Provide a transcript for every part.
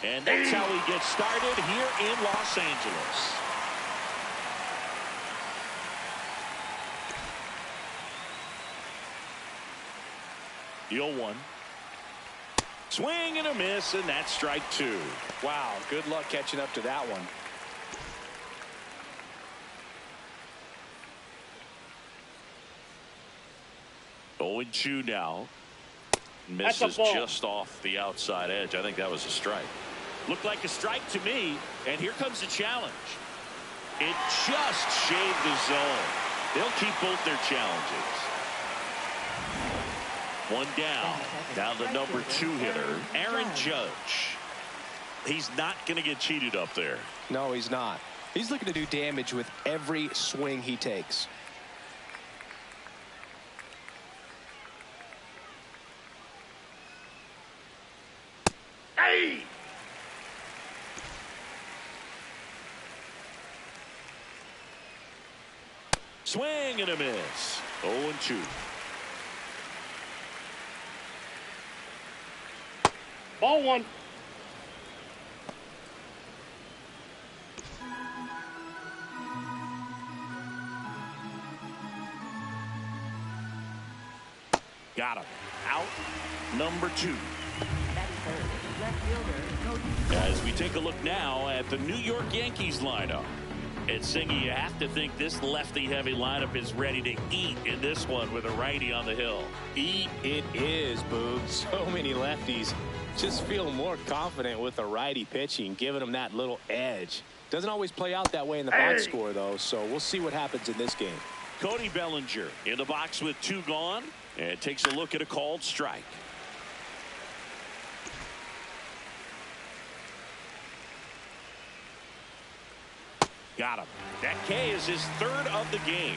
And that's how he gets started here in Los Angeles. The 0-1. Swing and a miss, and that's strike two. Wow, good luck catching up to that one. 0-2 now. Misses just off the outside edge. I think that was a strike. Looked like a strike to me, and here comes the challenge. It just shaved the zone. They'll keep both their challenges. One down. Now the number 2 hitter, Aaron Judge. He's not going to get cheated up there. No, he's not. He's looking to do damage with every swing he takes. Hey! Swing and a miss. 0-2. Ball one. Got him. Out. Number 2. As we take a look now at the New York Yankees lineup. And Singy, you have to think this lefty-heavy lineup is ready to eat in this one with a righty on the hill. Eat it is, Boog. So many lefties just feel more confident with a righty pitching, giving them that little edge. Doesn't always play out that way in the box score, though, so we'll see what happens in this game. Cody Bellinger in the box with 2 gone, and takes a look at a called strike. Got him. That K is his 3rd of the game.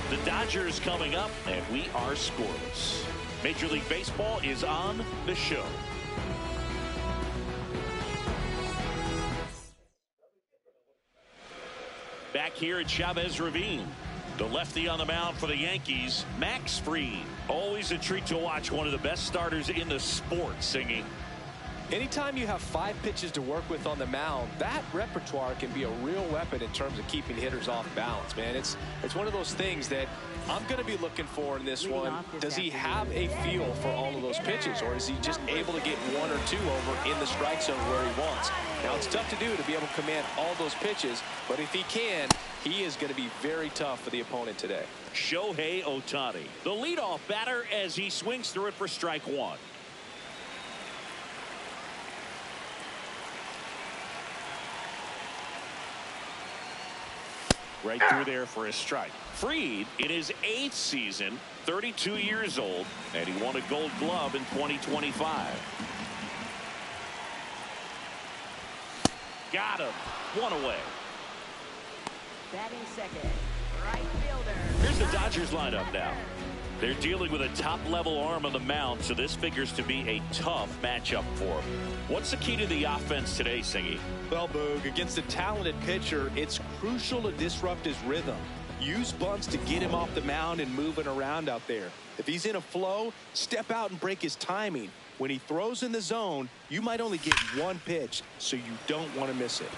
The Dodgers coming up, and we are scoreless. Major League Baseball is on the show. Back here at Chavez Ravine. The lefty on the mound for the Yankees, Max Fried. Always a treat to watch one of the best starters in the sport, Singy. Anytime you have 5 pitches to work with on the mound, that repertoire can be a real weapon in terms of keeping hitters off balance, man. It's one of those things that I'm going to be looking for in this one. Does he have a feel for all of those pitches, or is he just able to get 1 or 2 over in the strike zone where he wants? Now, it's tough to do to be able to command all those pitches, but if he can, he is going to be very tough for the opponent today. Shohei Ohtani, the leadoff batter, as he swings through it for strike 1. Right through there for a strike. Fried in his 8th season, 32 years old, and he won a Gold Glove in 2025. Got him. 1 away. Batting second, right fielder. Here's the Dodgers lineup now. They're dealing with a top-level arm on the mound, so this figures to be a tough matchup for them. What's the key to the offense today, Singy? Well, Boog, against a talented pitcher, it's crucial to disrupt his rhythm. Use bunts to get him off the mound and moving around out there. If he's in a flow, step out and break his timing. When he throws in the zone, you might only get 1 pitch, so you don't want to miss it.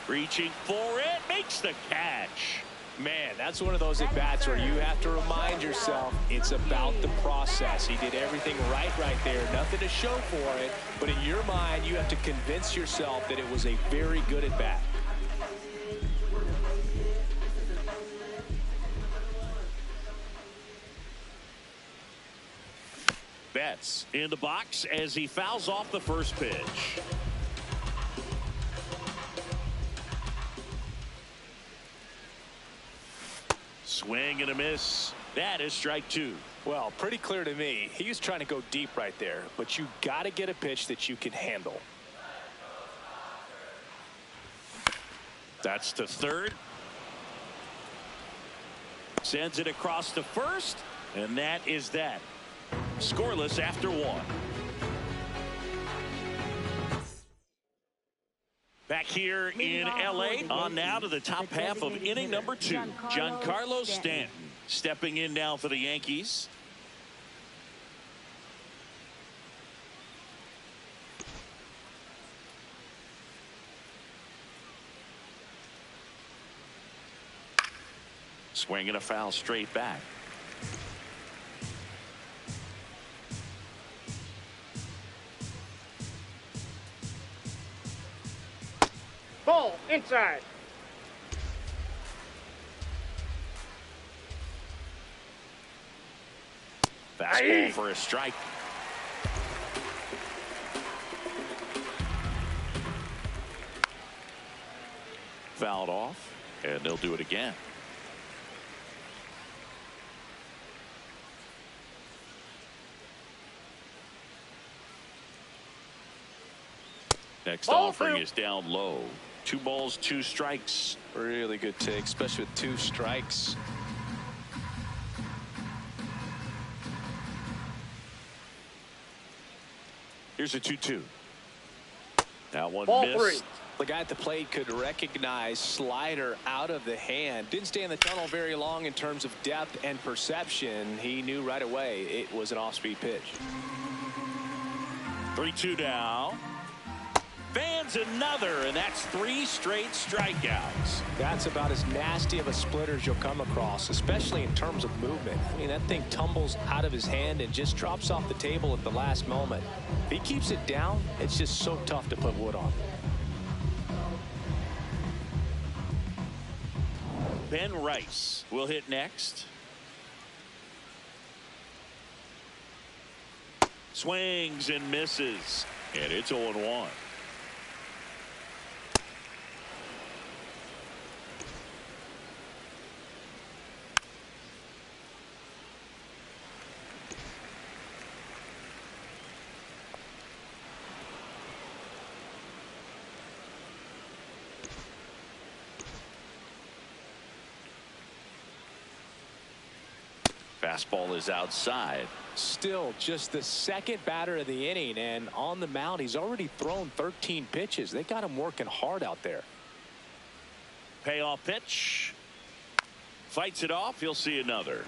Reaching for it, makes the catch. Man, that's one of those at-bats where you have to remind yourself it's about the process. He did everything right there. Nothing to show for it, but in your mind, you have to convince yourself that it was a very good at-bat. Betts in the box as he fouls off the first pitch. Swing and a miss. That is strike 2. Well, pretty clear to me. He was trying to go deep right there, but you got to get a pitch that you can handle. That's to third. Sends it across to first, and that is that. Scoreless after 1. Back here in L.A. on now to the top half of inning number 2. Giancarlo Stanton stepping in now for the Yankees. Swing and a foul straight back. Ball inside. Fastball for a strike. Fouled off, and they'll do it again. Next offering is down low. 2 balls, 2 strikes. Really good take, especially with 2 strikes. Here's a 2-2. That one Ball missed. 3. The guy at the plate could recognize slider out of the hand. Didn't stay in the tunnel very long in terms of depth and perception. He knew right away it was an off-speed pitch. 3-2 now. Fans another, and that's 3 straight strikeouts. That's about as nasty of a splitter as you'll come across, especially in terms of movement. I mean, that thing tumbles out of his hand and just drops off the table at the last moment. If he keeps it down, it's just so tough to put wood on. Ben Rice will hit next. Swings and misses, and it's 0-1. Fastball is outside. Still just the second batter of the inning, and on the mound he's already thrown 13 pitches. They got him working hard out there. Payoff pitch. Fights it off. He'll see another.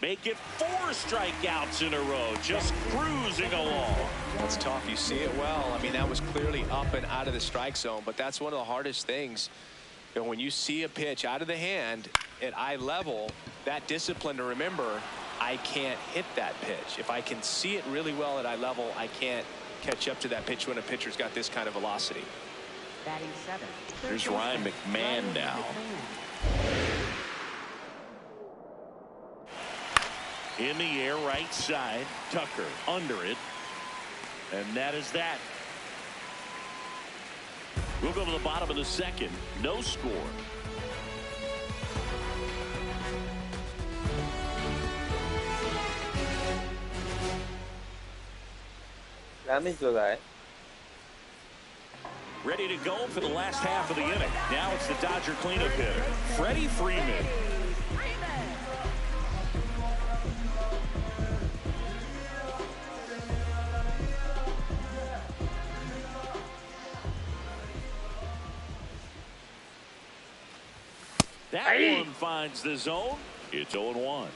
Make it 4 strikeouts in a row. Just cruising along. That's tough. You see it well. I mean, that was clearly up and out of the strike zone, but that's one of the hardest things. You know, when you see a pitch out of the hand at eye level, that discipline to remember, I can't hit that pitch. If I can see it really well at eye level, I can't catch up to that pitch when a pitcher's got this kind of velocity. Batting 7. Here's Ryan McMahon now. In the air, right side. Tucker under it. And that is that. We'll go to the bottom of the second. No score. Ready to go for the last half of the inning. Now it's the Dodger cleanup hitter, Freddie Freeman. That one finds the zone. It's 0-1.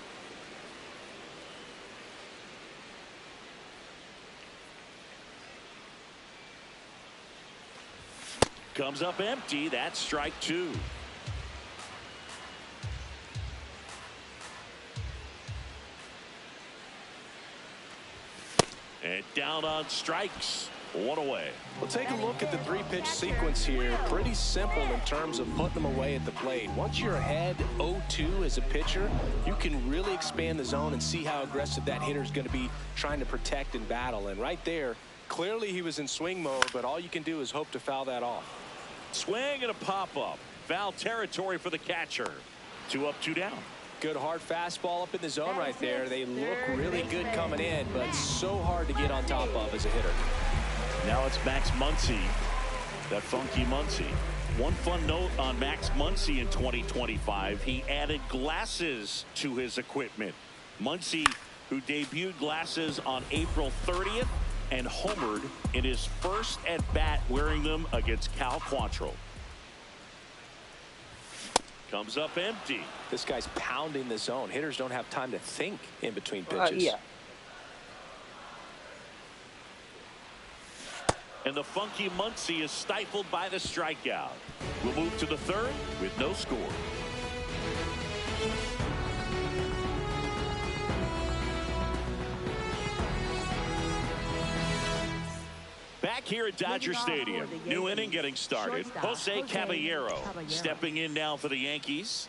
Comes up empty. That's strike 2. And down on strikes. 1 away. Well, take a look at the 3-pitch sequence here. Pretty simple in terms of putting them away at the plate. Once you're ahead 0-2 as a pitcher, you can really expand the zone and see how aggressive that hitter is going to be trying to protect and battle. And right there, clearly he was in swing mode, but all you can do is hope to foul that off. Swing and a pop-up. Foul territory for the catcher. 2 up, 2 down. Good hard fastball up in the zone right there. They look really good coming in, but so hard to get on top of as a hitter. Now it's Max Muncy, that funky Muncy. One fun note on Max Muncy in 2025, he added glasses to his equipment. Muncy, who debuted glasses on April 30th and homered in his first at-bat wearing them against Cal Quantrill. Comes up empty. This guy's pounding the zone. Hitters don't have time to think in between pitches. And the funky Muncie is stifled by the strikeout. We'll move to the third with no score. Back here at Dodger Stadium, new inning getting started. Jose Caballero stepping in now for the Yankees.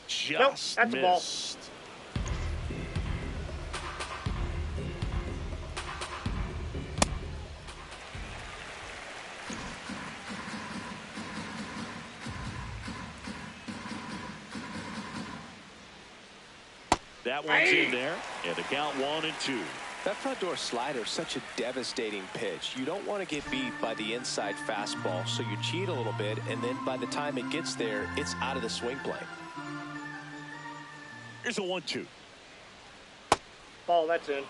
Just that's missed. That one's in there, and the count 1-2. That front door slider is such a devastating pitch. You don't want to get beat by the inside fastball, so you cheat a little bit, and then by the time it gets there, it's out of the swing plane. Here's a 1-2. Ball, that's in.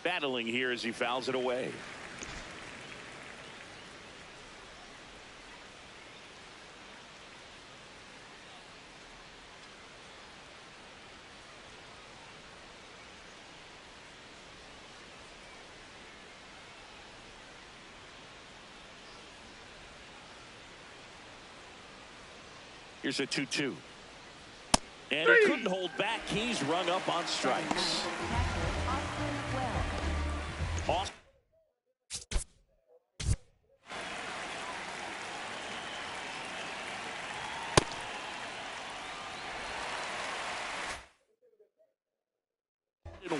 Battling here as he fouls it away. Here's a 2-2. And he couldn't hold back. He's rung up on strikes. Austin.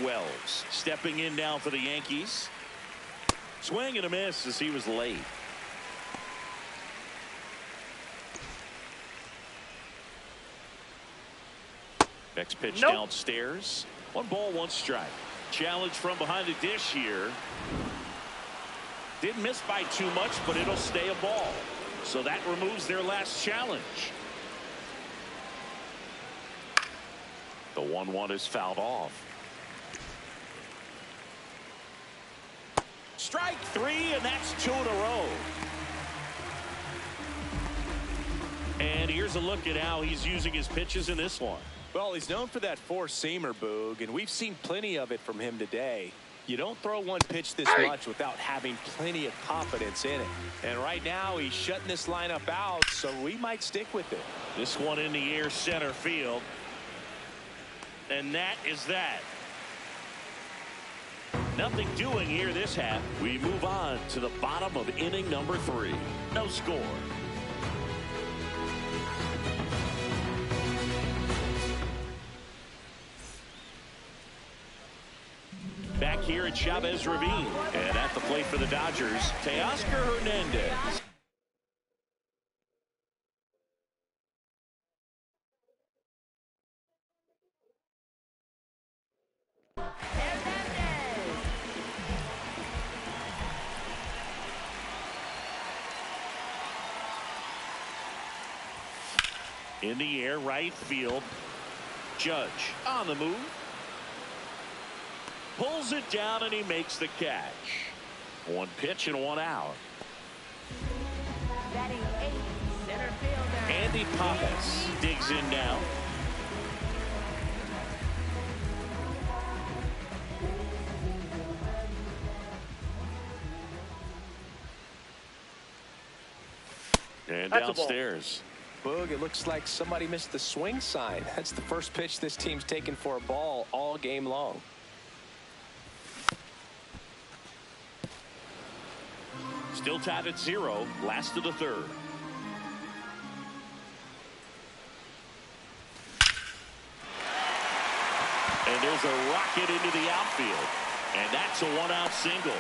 Wells stepping in now for the Yankees. Swing and a miss as he was late. Next pitch downstairs. 1 ball, 1 strike. Challenge from behind the dish here. Didn't miss by too much, but it'll stay a ball. So that removes their last challenge. The 1-1 is fouled off. Strike 3, and that's 2 in a row. And here's a look at how he's using his pitches in this one. Well, he's known for that four-seamer, Boog, and we've seen plenty of it from him today. You don't throw one pitch this much without having plenty of confidence in it. And right now, he's shutting this lineup out, so we might stick with it. This one in the air center field. And that is that. Nothing doing here this half. We move on to the bottom of inning number 3. No score. Back here at Chavez Ravine. And at the plate for the Dodgers, Teoscar Hernandez. In the air, right field. Judge on the move. Pulls it down and he makes the catch. 1 pitch and 1 out. Batting 8, center fielder Andy Pappas digs in now. And That's downstairs. Boog, it looks like somebody missed the swing sign. That's the first pitch this team's taken for a ball all game long. Still tied at 0, last of the 3rd. And there's a rocket into the outfield. And that's a 1-out single.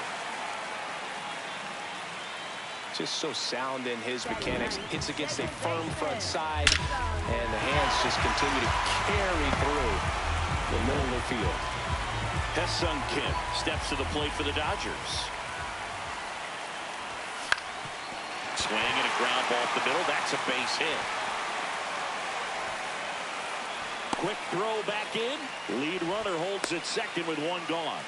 Just so sound in his mechanics. Hits against a firm front side, and the hands just continue to carry through the middle of the field. Ha-Seong Kim steps to the plate for the Dodgers. Swing and a ground ball up the middle. That's a base hit. Quick throw back in. Lead runner holds at second with 1 gone.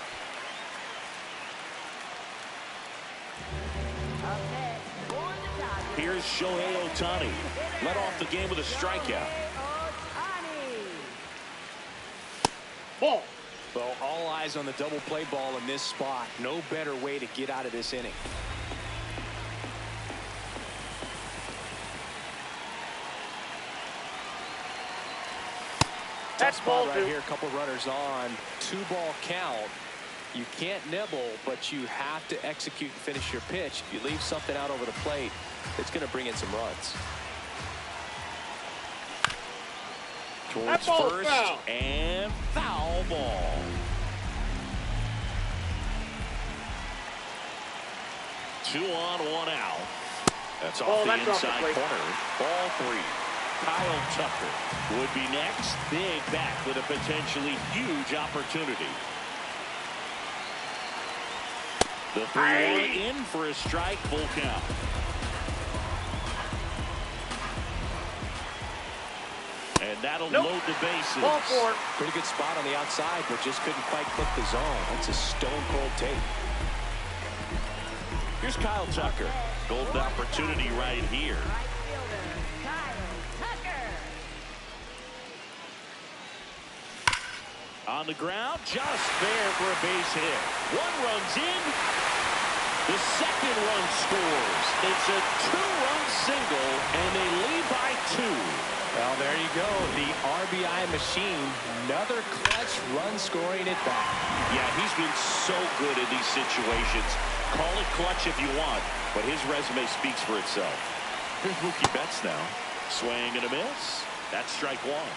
up next for the Dodgers. Here's Shohei Ohtani. Led off the game with a strikeout. Ball. Well, all eyes on the double play ball in this spot. No better way to get out of this inning. That's Tough ball spot right two. here. A couple runners on. 2-ball count. You can't nibble, but you have to execute and finish your pitch. If you leave something out over the plate, it's going to bring in some runs. Towards ball first foul. and foul ball. Two on, one out. That's off the inside corner. Ball three. Kyle Tucker would be next. Big back with a potentially huge opportunity. The 3-1 in for a strike, full count. And that'll load the bases. Ball four. Pretty good spot on the outside, but just couldn't quite click the zone. That's a stone-cold take. Here's Kyle Tucker. Golden opportunity right here. Right fielder, Kyle Tucker. On the ground, just there for a base hit. One run's in. The second run scores. It's a two-run single, and they lead by 2. Well, there you go. The RBI machine. Another clutch run scoring at bat. Yeah, he's been so good in these situations. Call it clutch if you want, but his resume speaks for itself. Here's Mookie Betts now. Swing and a miss. That's strike one.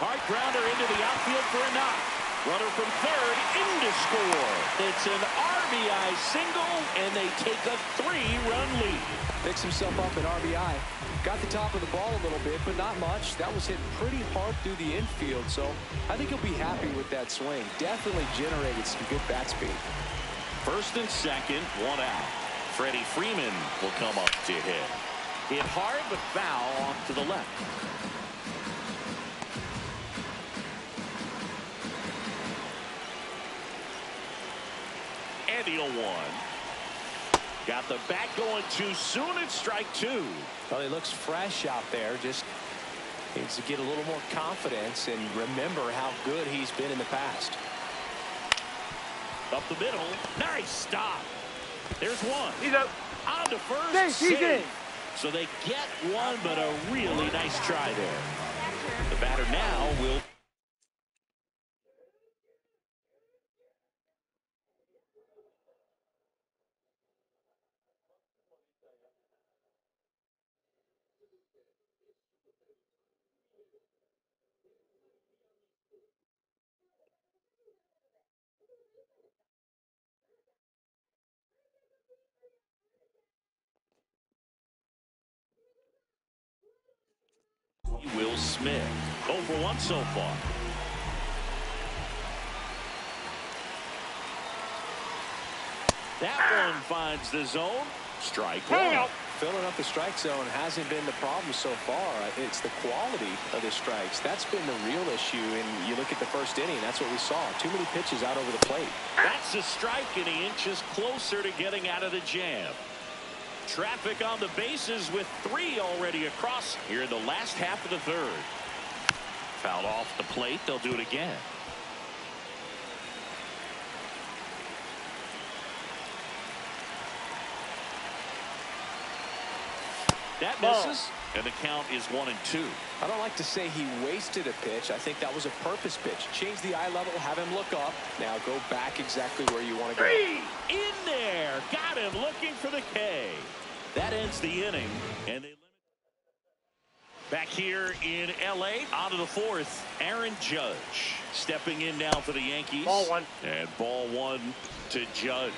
Hard grounder into the outfield for a knock. Runner from third in to score. It's an RBI single, and they take a 3-run lead. Picks himself up at RBI. Got the top of the ball a little bit, but not much. That was hit pretty hard through the infield, so I think he'll be happy with that swing. Definitely generated some good bat speed. First and second, one out. Freddie Freeman will come up to hit. Hit hard, but foul off to the left. And the 0-1. Got the bat going too soon. It's strike 2. Well, he looks fresh out there. Just needs to get a little more confidence and remember how good he's been in the past. Up the middle. Nice stop. There's one. He's out. On to first. He's in. Save. So they get one, but a really nice try there. The batter now will. Will Smith. 0 for 1 so far. That one finds the zone. Strike one. Filling up the strike zone hasn't been the problem so far. It's the quality of the strikes. That's been the real issue. And you look at the first inning, that's what we saw. Too many pitches out over the plate. That's a strike, and he inches closer to getting out of the jam. Traffic on the bases with 3 already across here in the last half of the third. Fouled off the plate. They'll do it again. That misses, and the count is 1-2. I don't like to say he wasted a pitch. I think that was a purpose pitch. Change the eye level, have him look up. Now go back exactly where you want to go. In there. Got him looking for the K. That ends the inning, and they limit. Back here in L.A., on to the 4th, Aaron Judge stepping in now for the Yankees. Ball 1. And ball 1 to Judge.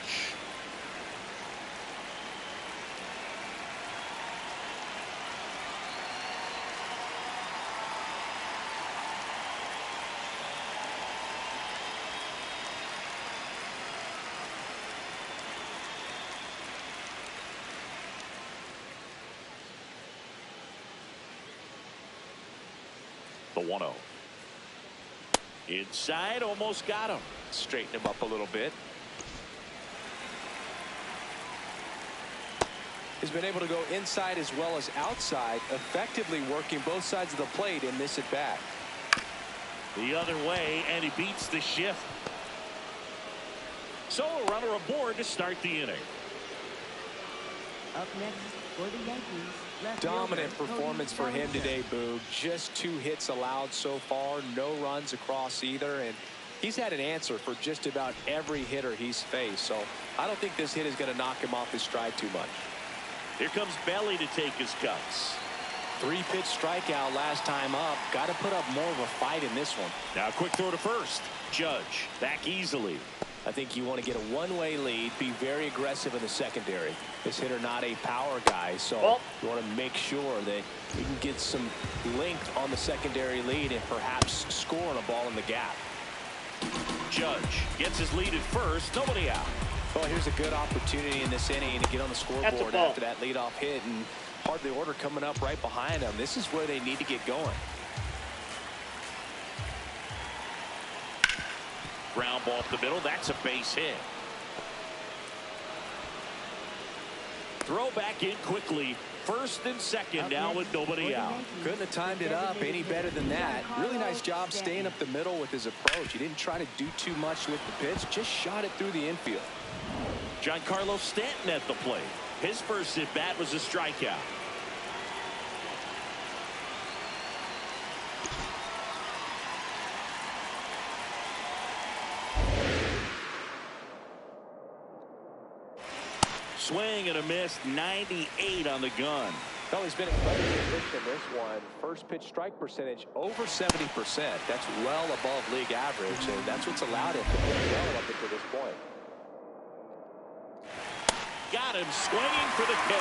The 1-0. Inside, almost got him. Straighten him up a little bit. has been able to go inside as well as outside, effectively working both sides of the plate in this at bat. The other way, and he beats the shift. So a runner aboard to start the inning. Up next for the Yankees. Dominant performance for him today, Boog. Just 2 hits allowed so far, no runs across either, and he's had an answer for just about every hitter he's faced. So I don't think this hit is going to knock him off his stride too much. Here comes Belly to take his cuts. 3-pitch strikeout last time up. Got to put up more of a fight in this one. Now a quick throw to first. Judge back easily. I think you want to get a one-way lead, be very aggressive in the secondary. This hitter not a power guy, so you want to make sure that you can get some length on the secondary lead and perhaps score on a ball in the gap. Judge gets his lead at first, nobody out. Well, here's a good opportunity in this inning to get on the scoreboard after that leadoff hit, and hardly order coming up right behind them. This is where they need to get going. Ground ball up the middle. That's a base hit. Throw back in quickly. First and second now with nobody out. Couldn't have timed it up any better than that. Really nice job staying up the middle with his approach. He didn't try to do too much with the pitch. Just shot it through the infield. Giancarlo Stanton at the plate. His first at bat was a strikeout. Swing and a miss, 98 on the gun. Well, he's been incredibly efficient in this one. First pitch strike percentage over 70%. That's well above league average, and that's what's allowed him to play well up until this point. Got him swinging for the K.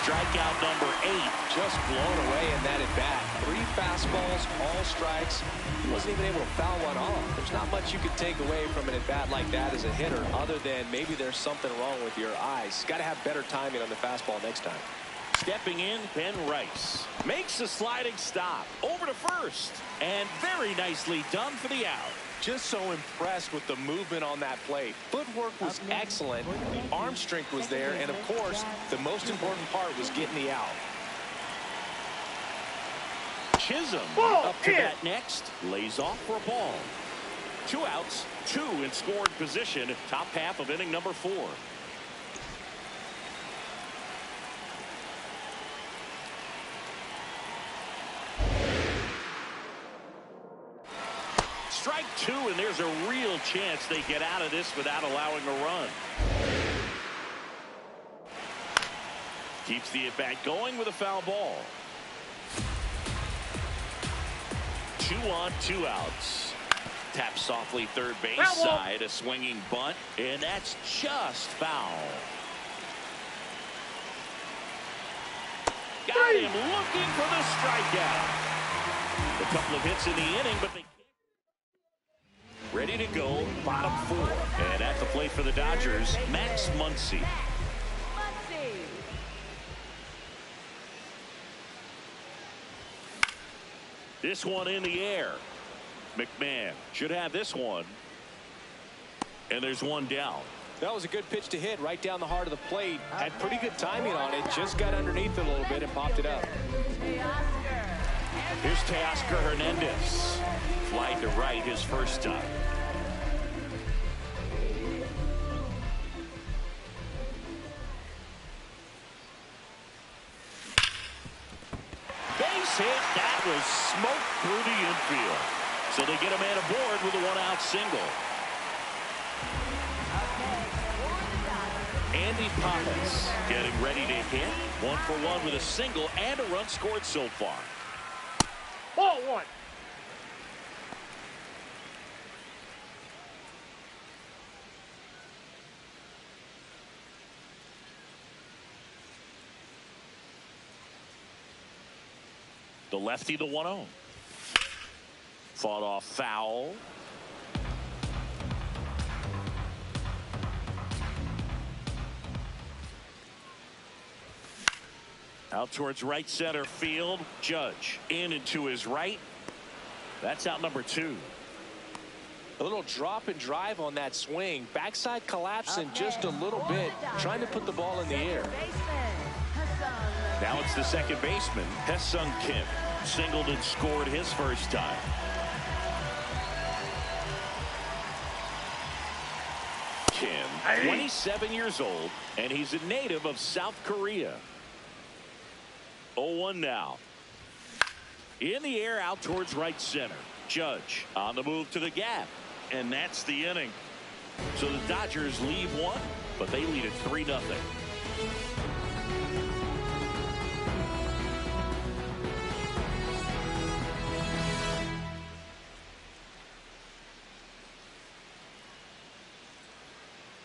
Strikeout number 8. Just blown away in that at bat. 3 fastballs, all strikes. He wasn't even able to foul one off. There's not much you could take away from an at bat like that as a hitter, other than maybe there's something wrong with your eyes. Got to have better timing on the fastball next time. Stepping in, Ben Rice makes a sliding stop over to first, and very nicely done for the out. Just so impressed with the movement on that play. Footwork was excellent. Arm strength was there. And, of course, the most important part was getting the out. Chisholm up to bat next. Lays off for a ball. 2 outs, 2 in scoring position. Top half of inning number 4. Strike 2, and there's a real chance they get out of this without allowing a run. Keeps the at-bat going with a foul ball. 2 on, 2 outs. Tap softly third base side, a swinging bunt, and that's just foul. Got him looking for the strikeout. A couple of hits in the inning, but they ready to go, bottom 4. And at the plate for the Dodgers, Max Muncy. This one in the air. McMahon should have this one. And there's one down. That was a good pitch to hit right down the heart of the plate. Had pretty good timing on it. Just got underneath it a little bit and popped it up. Here's Teoscar Hernandez. Fly to right his first time. Base hit. That was smoked through the infield. So they get a man aboard with a 1-out single. Andy Pappas getting ready to hit. 1 for 1 with a single and a run scored so far. Ball 1. The lefty, the 1-0. Fought off foul. Out towards right center field. Judge in and to his right. That's out number 2. A little drop and drive on that swing. Backside collapsing just a little bit. Trying to put the ball in the air. Now it's the second baseman, Ha-Seong Kim. Singled and scored his first time. Kim, 27 years old, and he's a native of South Korea. 0-1 now. In the air out towards right center. Judge on the move to the gap. And that's the inning. So the Dodgers leave one, but they lead it 3-0.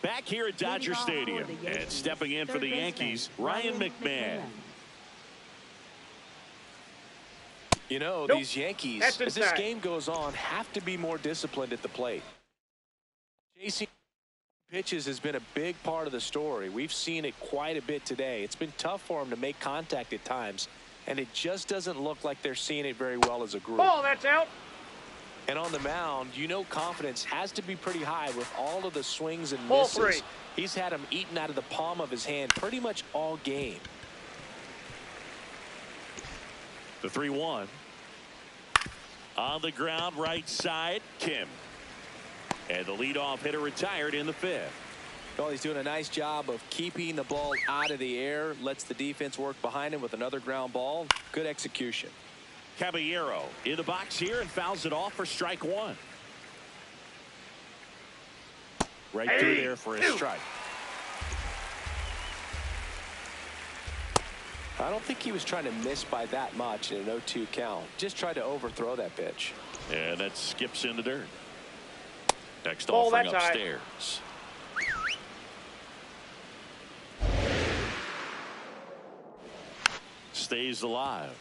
Back here at Dodger Stadium, and stepping in for the Yankees, Ryan McMahon. You know, these Yankees, as this game goes on, have to be more disciplined at the plate. Chasing pitches has been a big part of the story. We've seen it quite a bit today. It's been tough for them to make contact at times, and it just doesn't look like they're seeing it very well as a group. Ball, that's out. And on the mound, you know, confidence has to be pretty high with all of the swings and Ball misses. 3. He's had them eaten out of the palm of his hand pretty much all game. The 3-1. On the ground, right side, Kim. And the leadoff hitter retired in the 5th. Well, he's doing a nice job of keeping the ball out of the air. Lets the defense work behind him with another ground ball. Good execution. Caballero in the box here and fouls it off for strike 1. Right through there for a strike. I don't think he was trying to miss by that much in an 0-2 count. Just tried to overthrow that pitch. And that skips in the dirt. Next Ball, offering that's high. upstairs. Stays alive.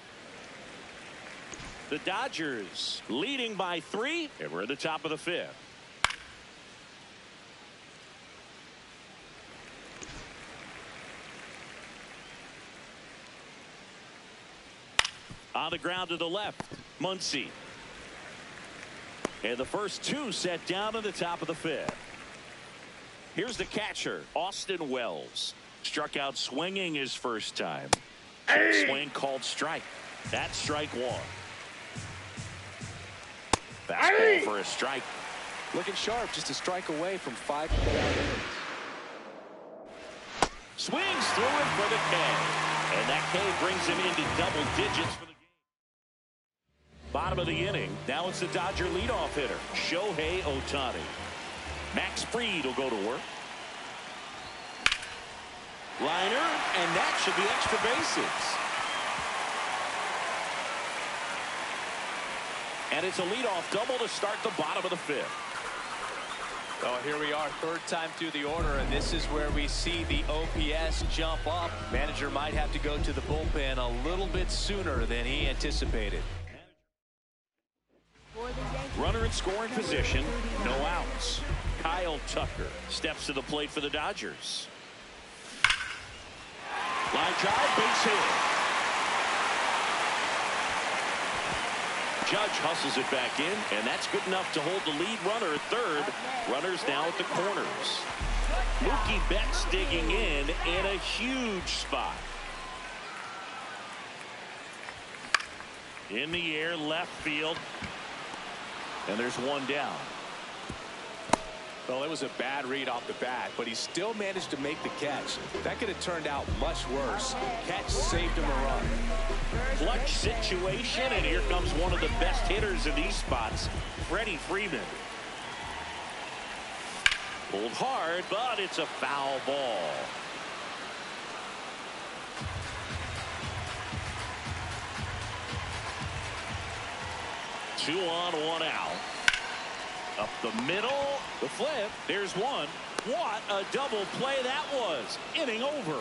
The Dodgers leading by 3, and we're at the top of the 5th. On the ground to the left, Muncy. And the first 2 set down at the top of the 5th. Here's the catcher, Austin Wells. Struck out swinging his first time. Swing called strike. That's strike 1. Fastball for a strike. Looking sharp, just a strike away from 5 innings. Swings through it for the K. And that K brings him into double digits for the game. Bottom of the inning. Now it's the Dodger leadoff hitter, Shohei Ohtani. Max Fried will go to work. Liner, and that should be extra bases. And it's a leadoff double to start the bottom of the 5th. Oh, here we are, 3rd time through the order, and this is where we see the OPS jump up. Manager might have to go to the bullpen a little bit sooner than he anticipated. Runner in scoring position, no outs. Kyle Tucker steps to the plate for the Dodgers. Line drive, base hit. Judge hustles it back in, and that's good enough to hold the lead runner at 3rd. Runners now at the corners. Mookie Betts digging in a huge spot. In the air, left field. And there's 1 down. Well, it was a bad read off the bat, but he still managed to make the catch. That could have turned out much worse. Catch saved him a run. Clutch situation, and here comes one of the best hitters in these spots, Freddie Freeman. Pulled hard, but it's a foul ball. Two on, 1 out. Up the middle, the flip, there's 1. What a double play that was. Inning over.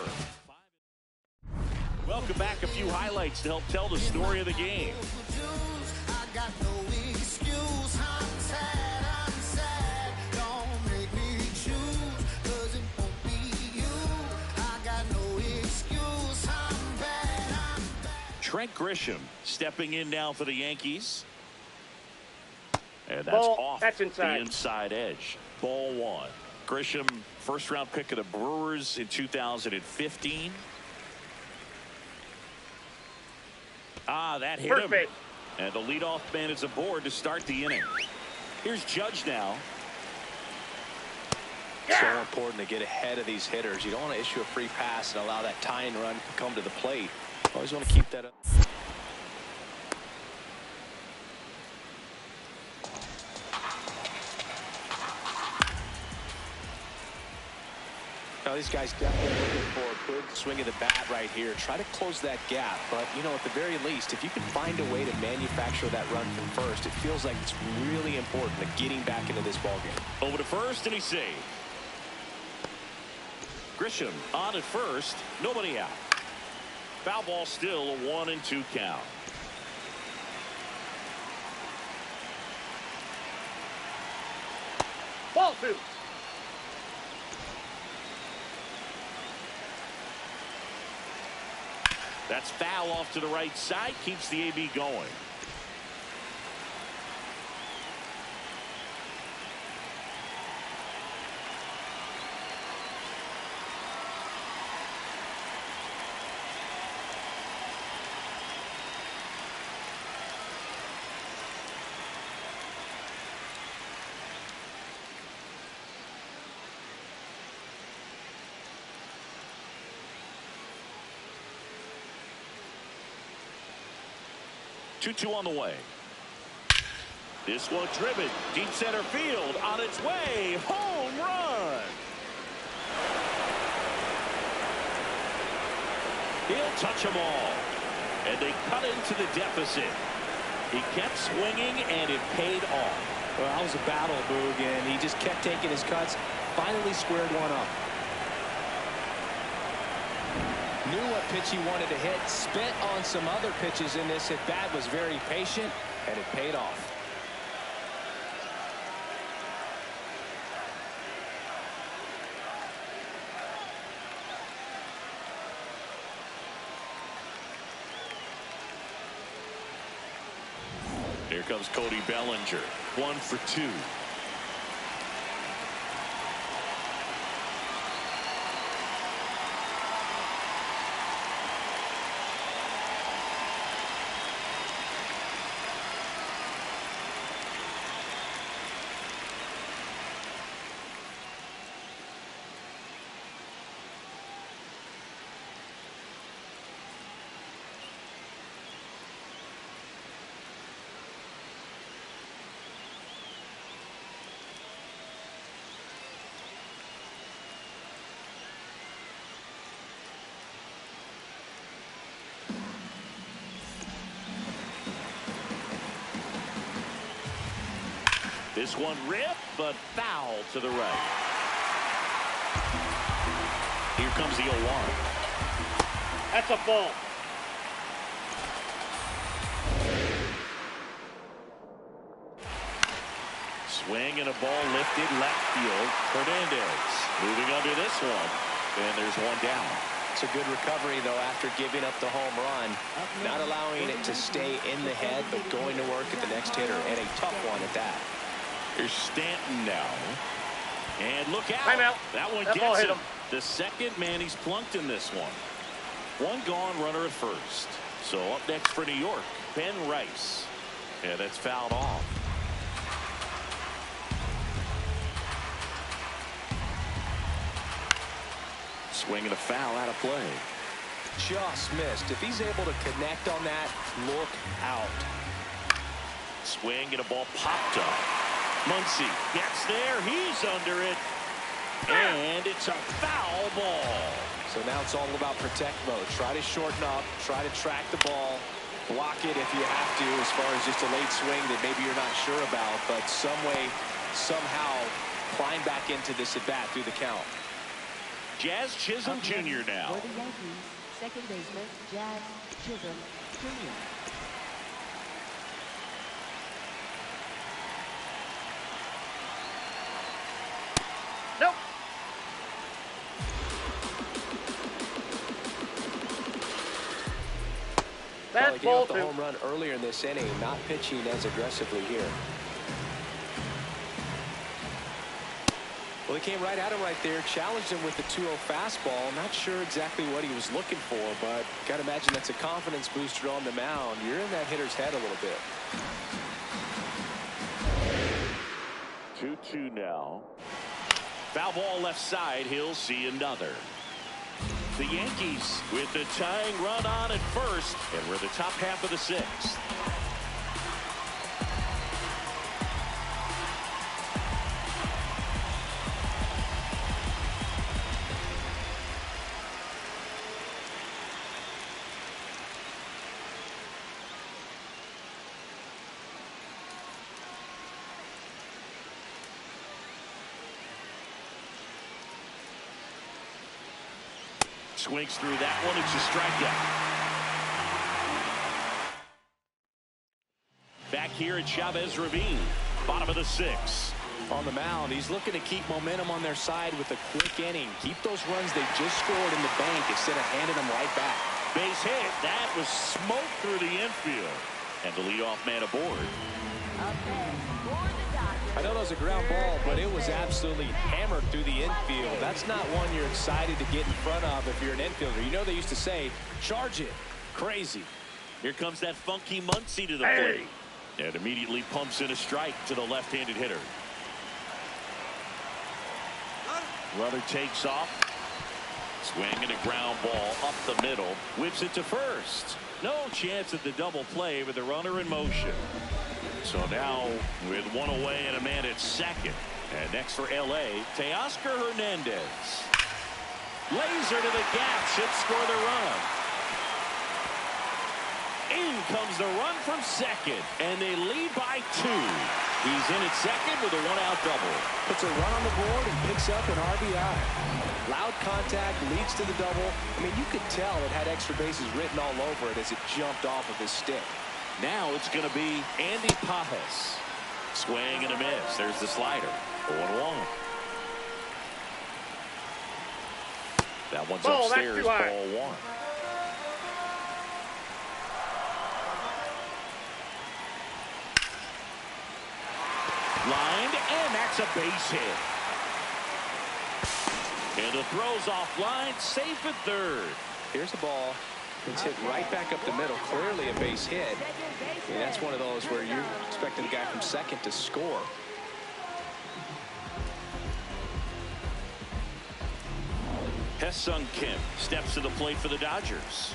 Welcome back. A few highlights to help tell the story of the game. Trent Grisham stepping in now for the Yankees. And that's off the inside edge. Ball 1. Grisham, first round pick of the Brewers in 2015. Ah, that hit First him. base. And the leadoff man is aboard to start the inning. Here's Judge now. So important to get ahead of these hitters. You don't want to issue a free pass and allow that tying run to come to the plate. Always want to keep that up. Now these guys definitely looking for a good swing of the bat right here. Try to close that gap. But, you know, at the very least, if you can find a way to manufacture that run from first, it feels like it's really important to getting back into this ballgame. Over to first, and he's saved. Grisham on at first. Nobody out. Foul ball still, a 1-2 count. Ball 2. That's foul off to the right side. Keeps the AB going. Two on the way. This one driven deep center field on its way. Home run. He'll touch them all. And they cut into the deficit. He kept swinging and it paid off. Well, that was a battle, Boog, and he just kept taking his cuts. Finally squared one up. Knew what pitch he wanted to hit. Spent on some other pitches in this at bat. Was very patient, and it paid off. Here comes Cody Bellinger. 1 for 2. This one ripped, but foul to the right. Here comes the 0-1. That's a ball. Swing and a ball lifted left field. Hernandez moving under this one. And there's one down. It's a good recovery, though, after giving up the home run. Not allowing it to stay in the head, but going to work at the next hitter, and a tough one at that. Here's Stanton now. And look out. Timeout. That one That ball gets hit him. him. The second man he's plunked in this one. One gone, runner at first. So up next for New York, Ben Rice. Yeah, that's fouled off. Swing and a foul out of play. Just missed. If he's able to connect on that, look out. Swing and a ball popped up. Muncy gets there. He's under it. And it's a foul ball. So now it's all about protect mode. Try to shorten up. Try to track the ball. Block it if you have to, as far as just a late swing that maybe you're not sure about. But some way, somehow, climb back into this at bat through the count. Jazz Chisholm Jr. now. For the Yankees, second baseman Jazz Chisholm Jr. Nope. Well, That's he gave ball up the 2. home run earlier in this inning, not pitching as aggressively here. Well, he came right at him right there, challenged him with the 2-0 fastball. Not sure exactly what he was looking for, but got to imagine that's a confidence booster on the mound. You're in that hitter's head a little bit. 2-2 now. Foul ball left side. He'll see another. The Yankees with the tying run on at first, and we're the top half of the sixth. Swings through that one. It's a strikeout. Back here at Chavez Ravine, bottom of the sixth. On the mound, he's looking to keep momentum on their side with a quick inning. Keep those runs they just scored in the bank instead of handing them right back. Base hit. That was smoke through the infield. And the leadoff man aboard. I know that was a ground ball, but it was absolutely hammered through the infield. That's not one you're excited to get in front of if you're an infielder. You know they used to say, charge it. Crazy. Here comes that funky Muncie to the plate. And immediately pumps in a strike to the left-handed hitter. Runner takes off. Swinging a ground ball up the middle. Whips it to first. No chance at the double play with the runner in motion. So now with one away and a man at second. And next for L.A., Teoscar Hernandez. Laser to the gap. Should score the run. In comes the run from second. And they lead by 2. He's in at second with a one-out double. Puts a run on the board and picks up an RBI. Loud contact leads to the double. I mean, you could tell it had extra bases written all over it as it jumped off of his stick. Now it's going to be Andy Pajes. Swing and a miss. There's the slider. 0-1. That one's upstairs. Ball 1. Lined, and that's a base hit. And the throw's offline, safe at third. Here's the ball. It's hit right back up the middle. Clearly a base hit. And that's one of those where you're expecting the guy from second to score. Hesung Kim steps to the plate for the Dodgers.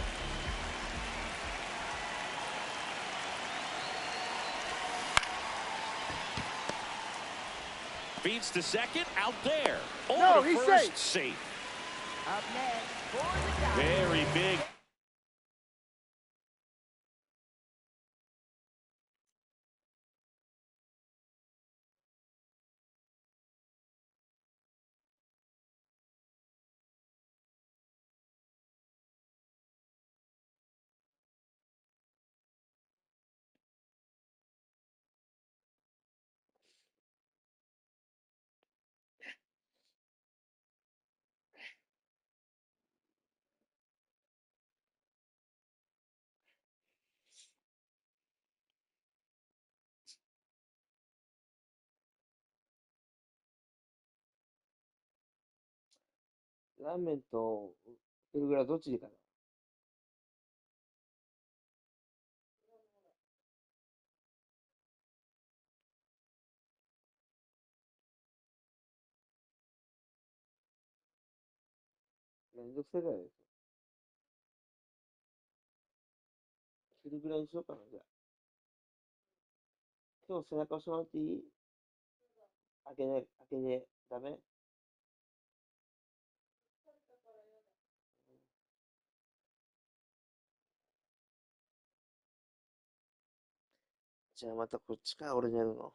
Feeds to second, out there. Over to first, safe. Up next for the Dodgers. Very big.ラーメンとペルグラどっちでかな。めんどくさいからです。ペルグラにしようかな、じゃあ。今日背中押してもらっていい？開けね、ダメ？じゃあまたこっちか、俺にやるの。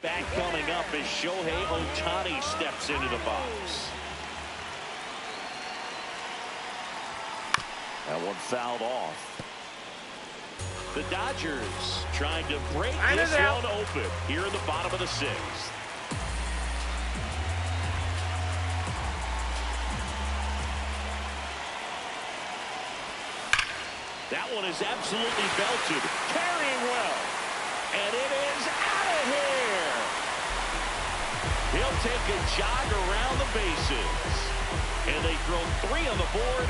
Back coming up as Shohei Ohtani steps into the box. That one fouled off. The Dodgers trying to break this one open here in the bottom of the sixth. That one is absolutely belted. Carrying well. And it is out of here. He'll take a jog around the bases. And they throw 3 on the board.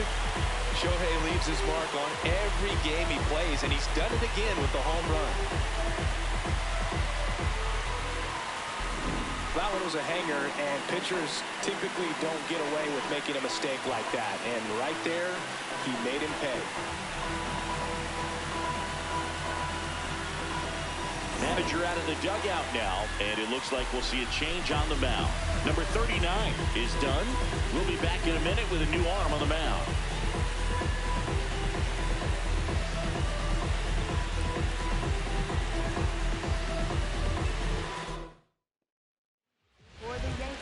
Shohei leaves his mark on every game he plays, and he's done it again with the home run. That one was a hanger, and pitchers typically don't get away with making a mistake like that. And right there, he made him pay. Manager out of the dugout now, and it looks like we'll see a change on the mound. Number 39 is done. We'll be back in a minute with a new arm on the mound.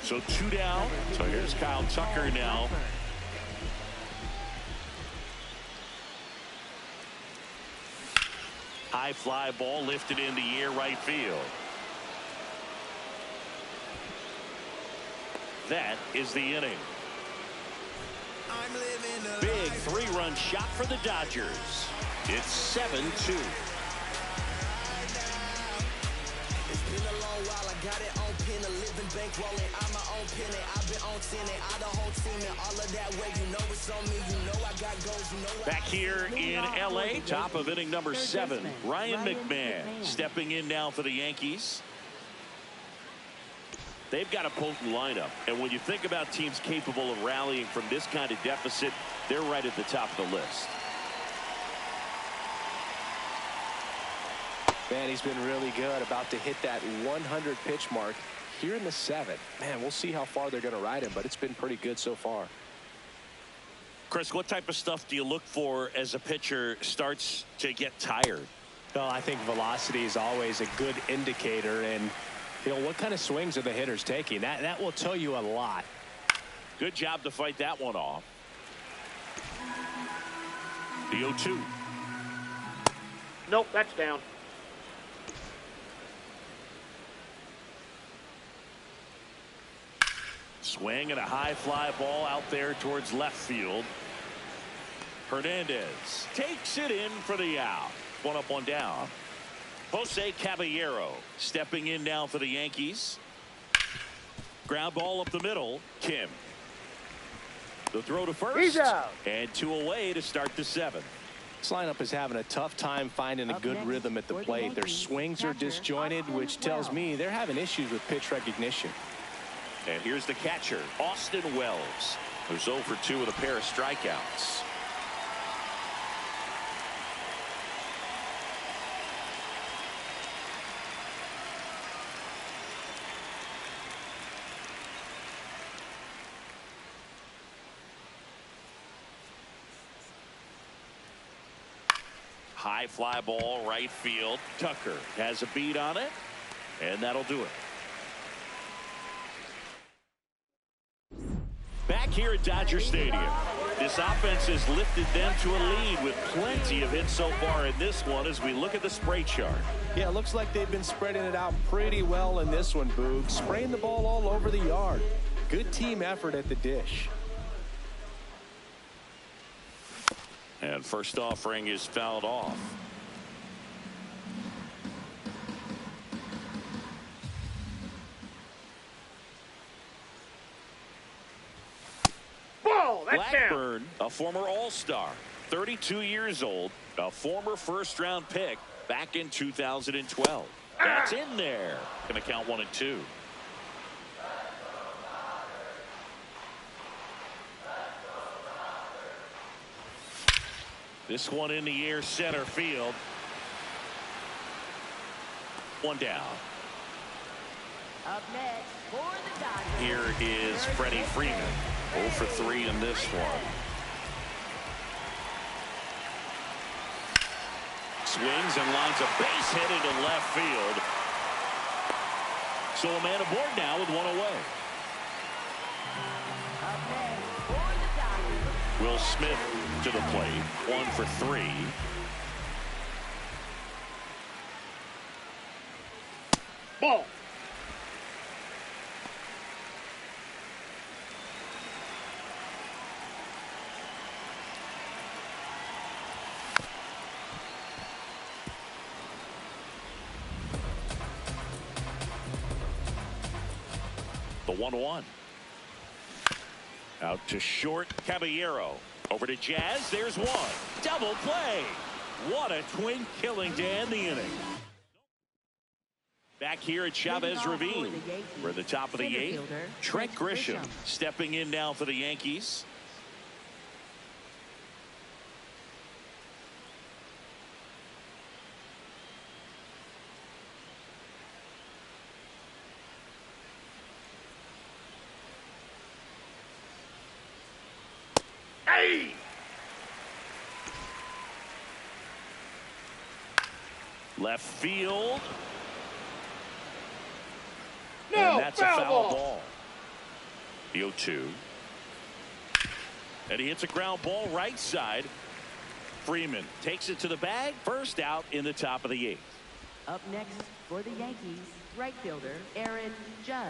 So 2 down. So here's Kyle Tucker now. High fly ball lifted in the air right field. That is the inning. Big 3-run shot for the Dodgers. It's 7-2. Back here in LA, top of inning number 7, Ryan McMahon stepping in now for the Yankees. They've got a potent lineup, and when you think about teams capable of rallying from this kind of deficit, they're right at the top of the list. Man, he's been really good. About to hit that 100 pitch mark here in the 7th. Man, we'll see how far they're going to ride him, but it's been pretty good so far. Chris, what type of stuff do you look for as a pitcher starts to get tired? Well, I think velocity is always a good indicator, and you know, what kind of swings are the hitters taking? That will tell you a lot. Good job to fight that one off. The 0-2. Nope, that's down. Swing and a high fly ball out there towards left field. Hernandez takes it in for the out. 1 up, 1 down. Jose Caballero stepping in now for the Yankees. Ground ball up the middle. Kim. The throw to first. He's out. And 2 away to start the 7th. This lineup is having a tough time finding a good rhythm at the plate. Their swings are disjointed, which tells me they're having issues with pitch recognition. And here's the catcher, Austin Wells, who's 0 for 2 with a pair of strikeouts. High fly ball right field. Tucker has a beat on it, and that'll do it. Back here at Dodger Stadium, this offense has lifted them to a lead with plenty of hits so far in this one as we look at the spray chart. Yeah, it looks like they've been spreading it out pretty well in this one, Boog. Spraying the ball all over the yard. Good team effort at the dish. And first offering is fouled off. Blackburn, a former All-Star, 32 years old, a former first-round pick back in 2012. That's in there. Going to count 1 and 2. This one in the air center field. 1 down. Up next for the Dodgers. Here is Freddie Freeman. 0 for 3 in this one. Swings and lines a base hit into left field. So a man aboard now with one away. Will Smith to the plate. 1 for 3. Ball. The 1-1. Out to short, Caballero. Over to Jazz. There's one. Double play. What a twin killing to end the inning. Back here at Chavez Ravine. We're at the top of the 8th. Trent Grisham stepping in now for the Yankees. Hey! Left field. No, and that's a foul ball. ball. The 0-2. And he hits a ground ball right side. Freeman takes it to the bag. First out in the top of the 8th. Up next for the Yankees, right fielder Aaron Judge.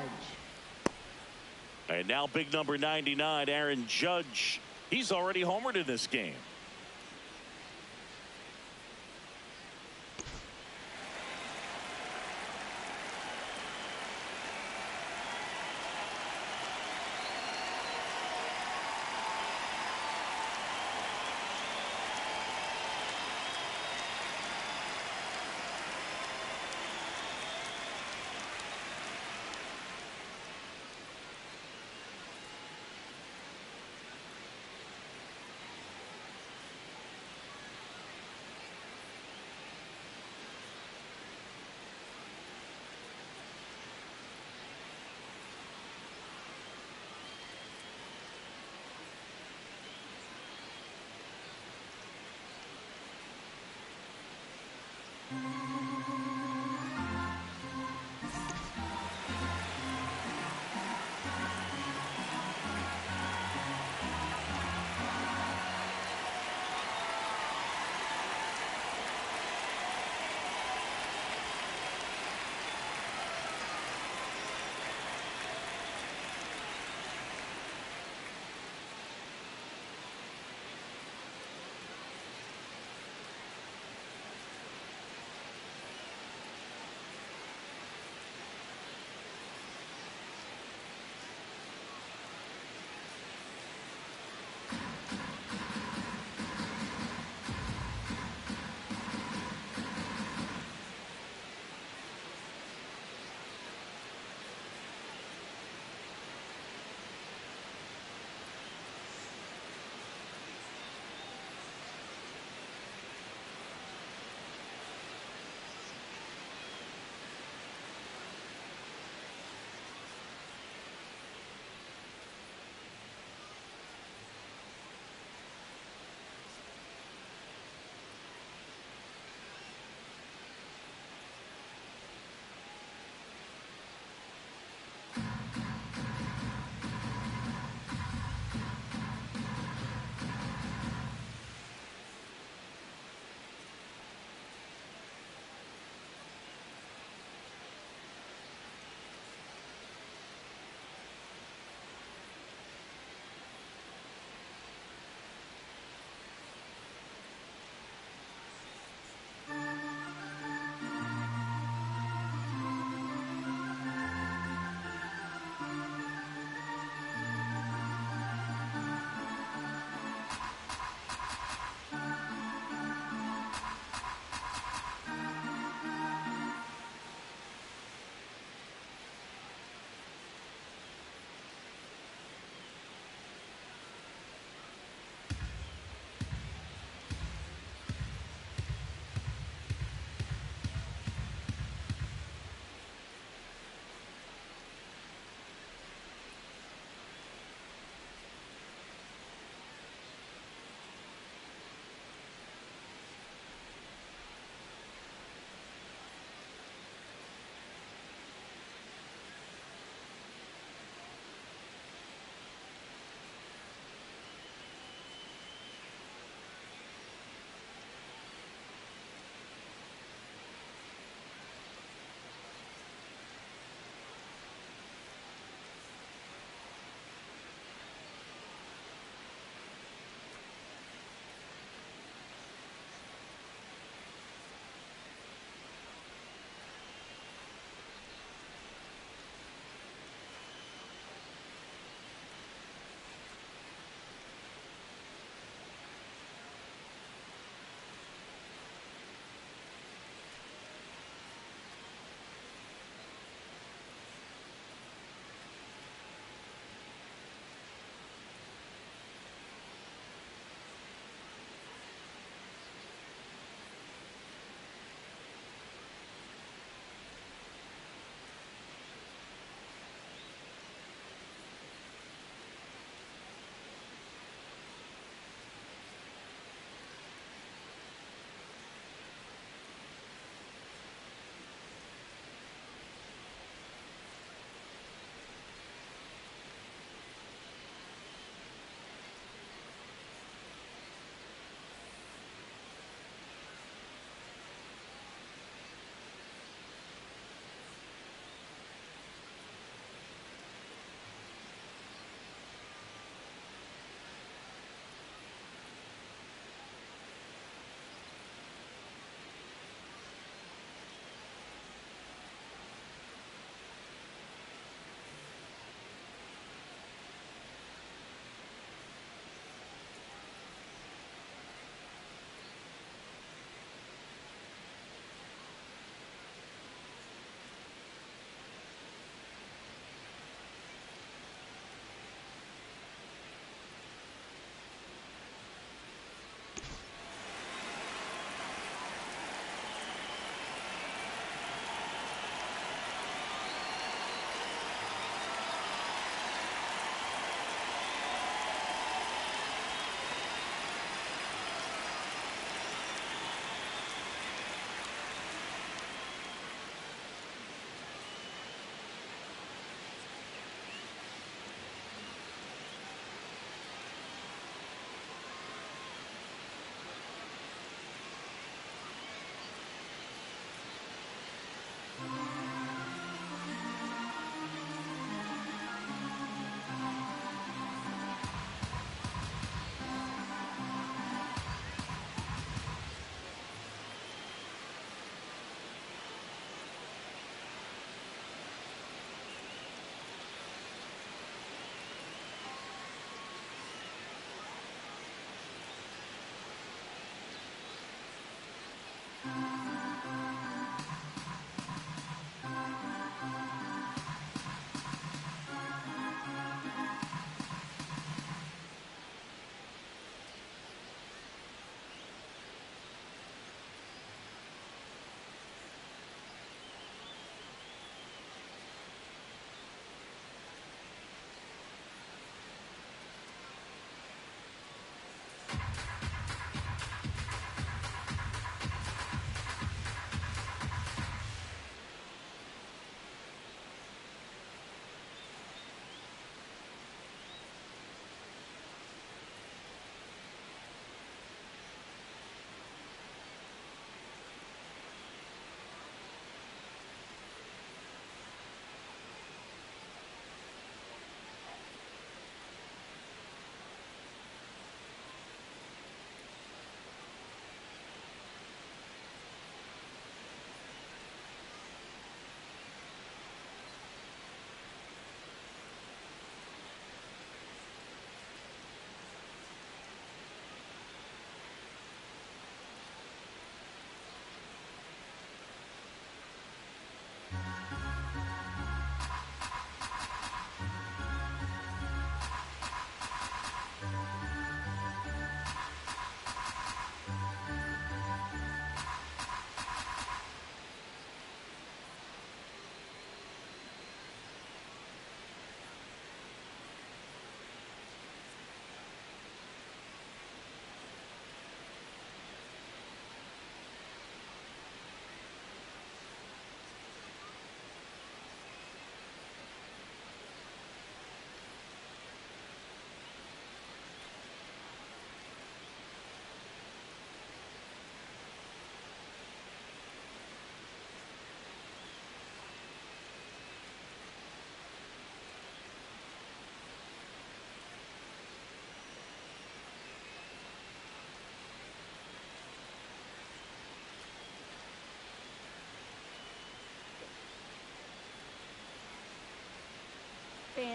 And now big number 99, Aaron Judge. He's already homered in this game.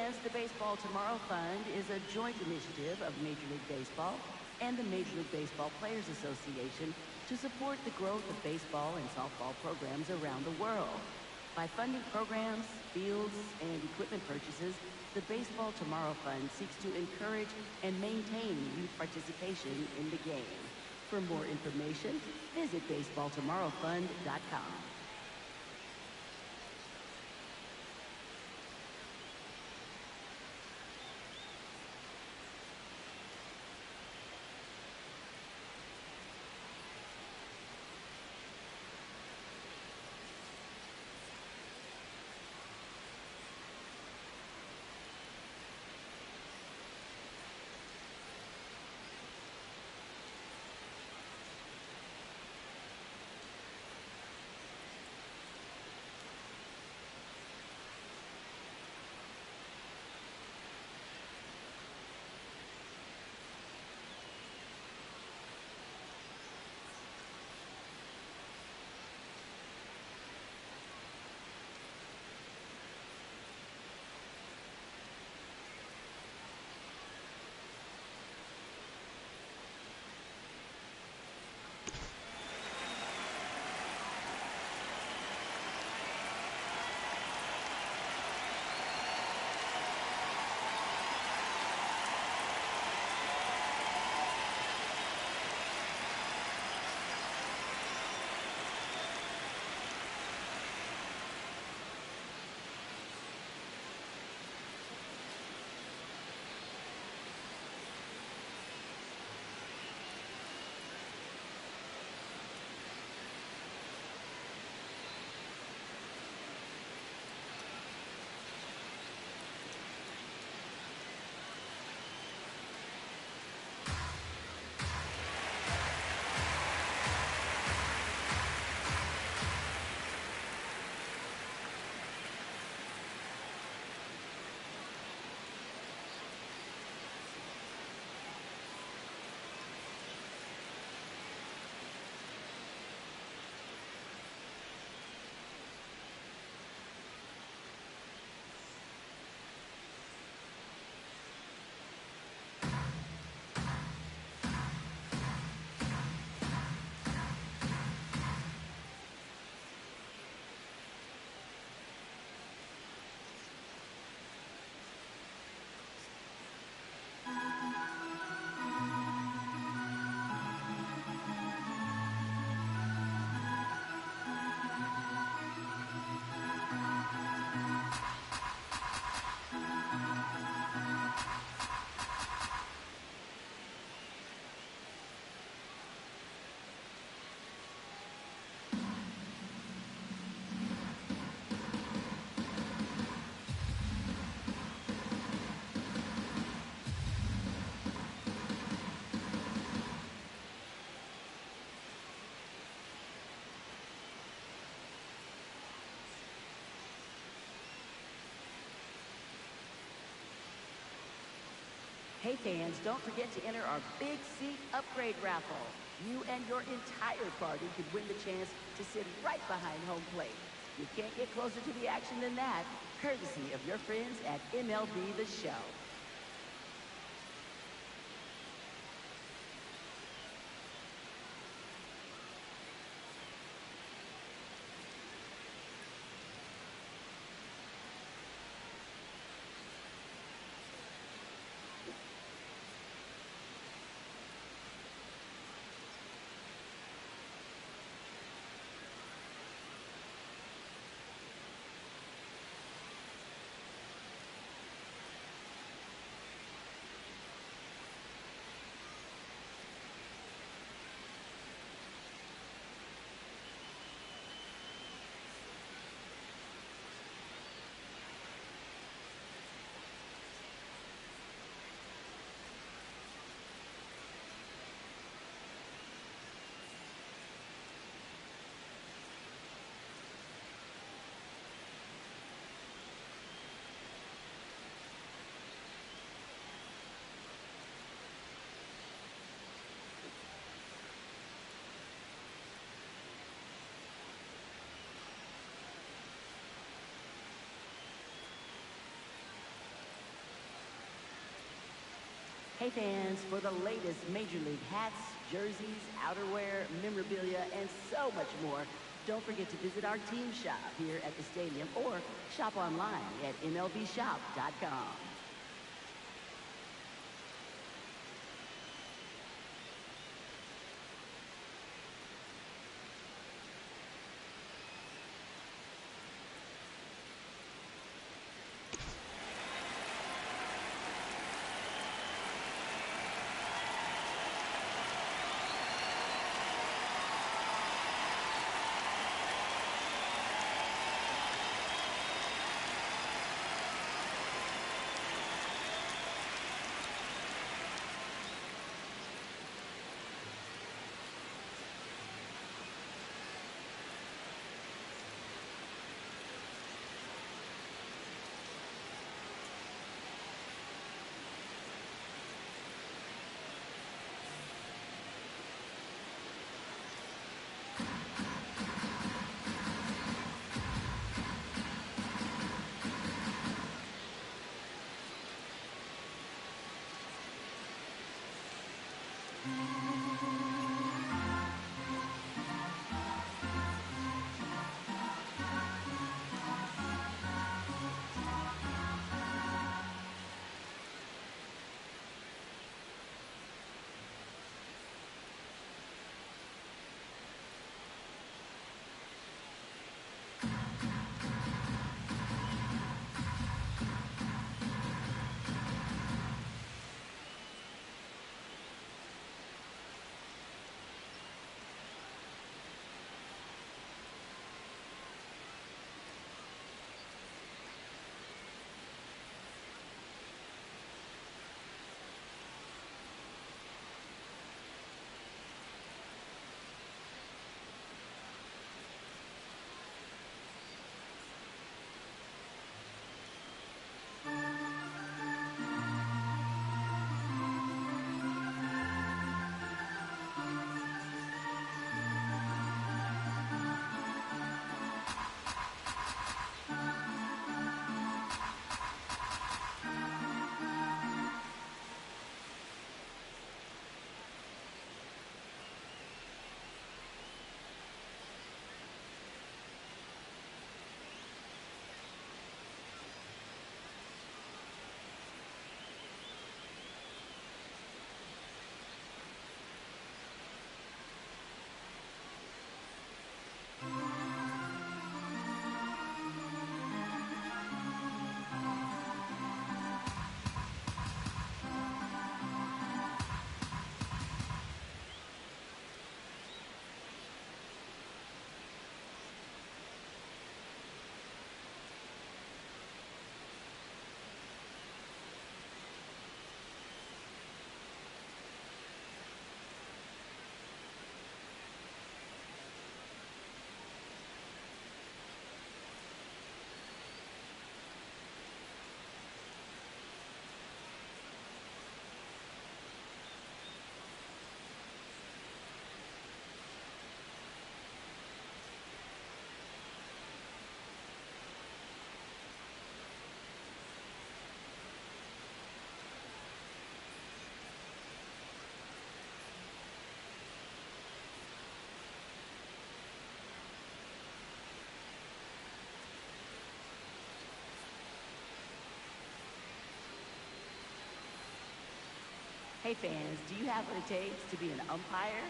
Yes, the Baseball Tomorrow Fund is a joint initiative of Major League Baseball and the Major League Baseball Players Association to support the growth of baseball and softball programs around the world. By funding programs, fields, and equipment purchases, the Baseball Tomorrow Fund seeks to encourage and maintain youth participation in the game. For more information, visit baseballtomorrowfund.com. Hey fans, don't forget to enter our Big Seat Upgrade Raffle. You and your entire party could win the chance to sit right behind home plate. You can't get closer to the action than that, courtesy of your friends at MLB The Show. Hey fans, for the latest Major League hats, jerseys, outerwear, memorabilia, and so much more, don't forget to visit our team shop here at the stadium or shop online at MLBshop.com. Hey fans, do you have what it takes to be an umpire?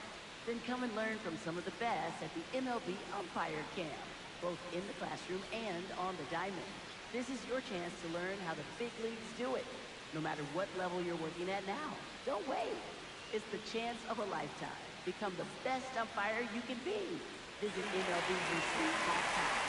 Then come and learn from some of the best at the MLB Umpire Camp, both in the classroom and on the diamond. This is your chance to learn how the big leagues do it, no matter what level you're working at now. Don't wait. It's the chance of a lifetime. Become the best umpire you can be. Visit MLBUC.com.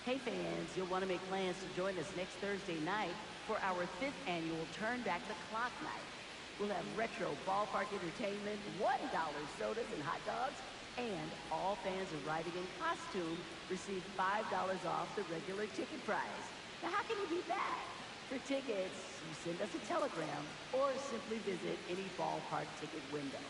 Hey fans, you'll want to make plans to join us next Thursday night for our 5th annual Turn Back the Clock night. We'll have retro ballpark entertainment, $1 sodas and hot dogs, and all fans arriving in costume receive $5 off the regular ticket price. Now how can you beat that? For tickets, you send us a telegram or simply visit any ballpark ticket window.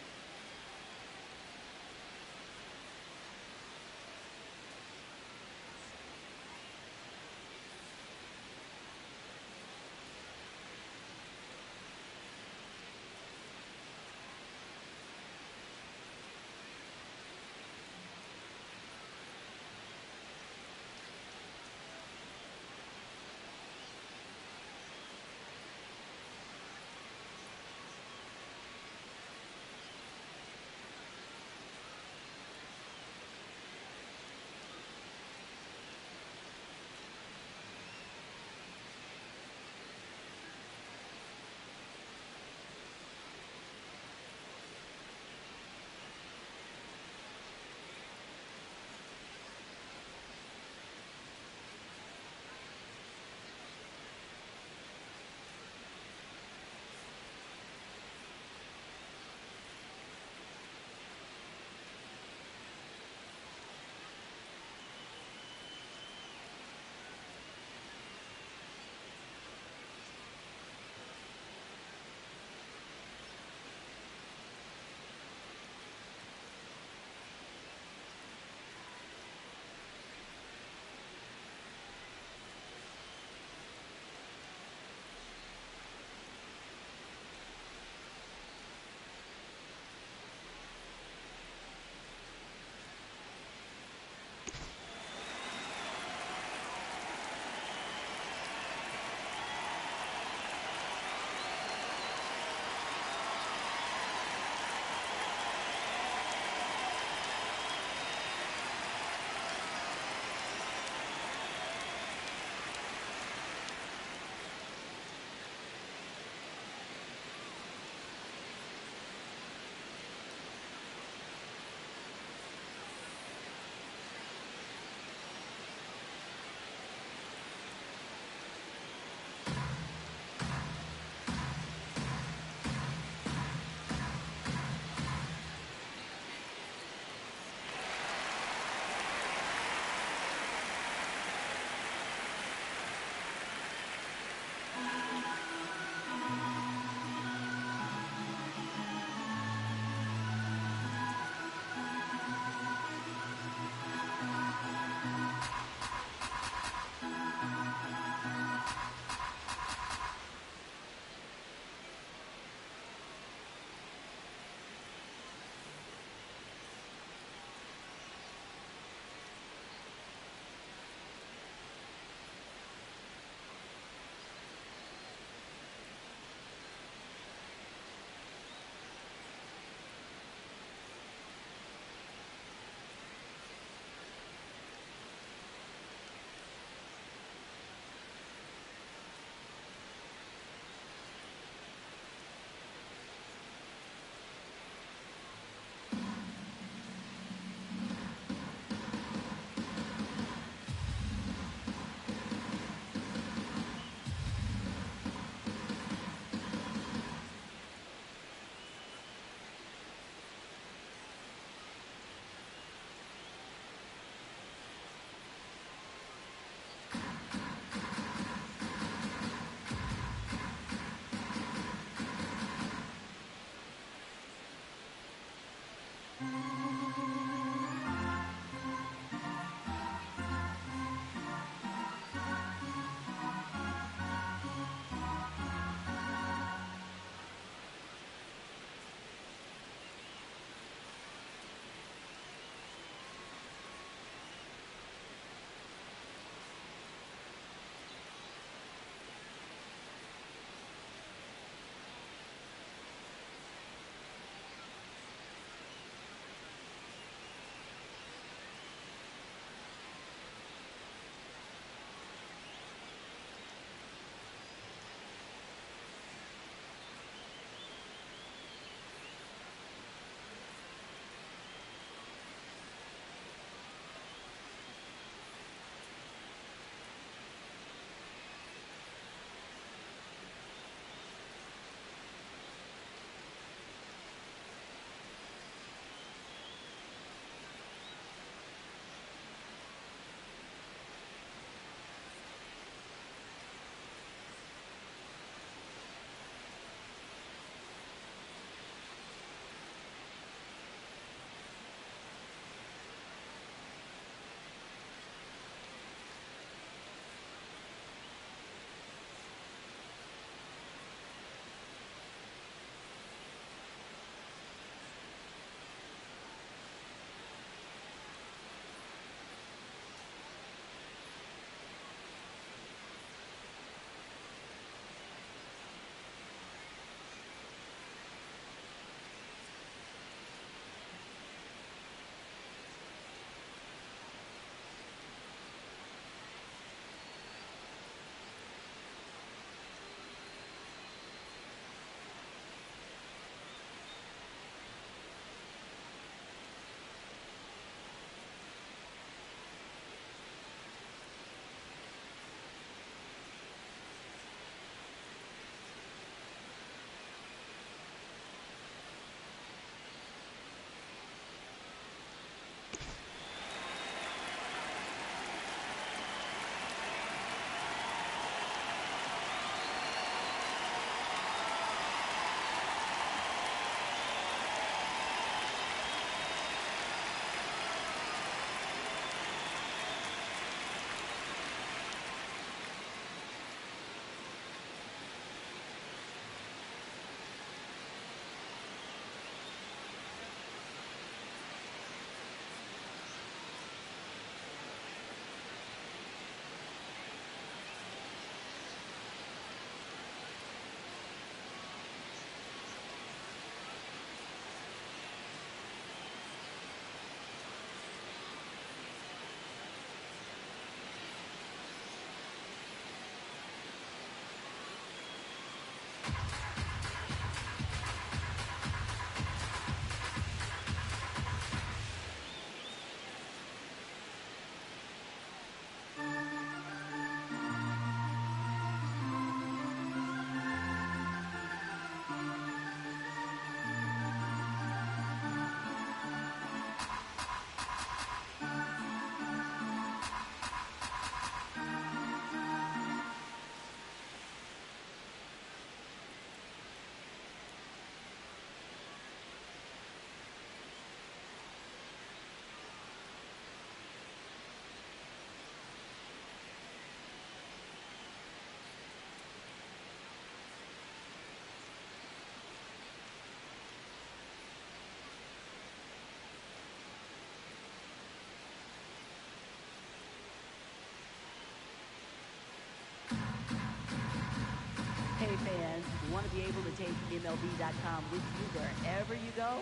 Hey fans, want to be able to take MLB.com with you wherever you go?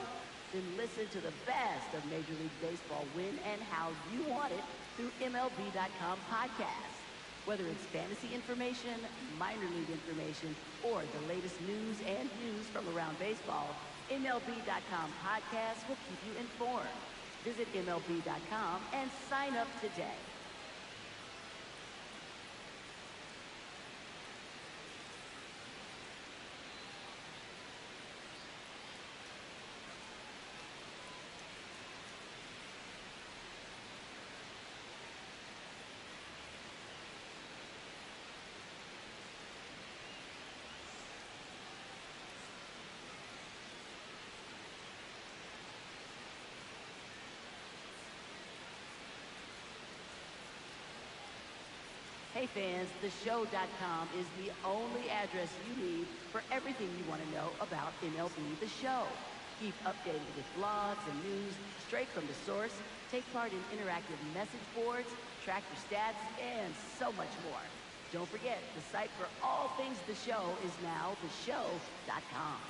Then listen to the best of Major League Baseball when and how you want it through MLB.com podcasts. Whether it's fantasy information, minor league information, or the latest news and views from around baseball, MLB.com podcasts will keep you informed. Visit MLB.com and sign up today. Hey fans, theshow.com is the only address you need for everything you want to know about MLB The Show. Keep updated with blogs and news straight from the source, take part in interactive message boards, track your stats, and so much more. Don't forget, the site for all things The Show is now theshow.com.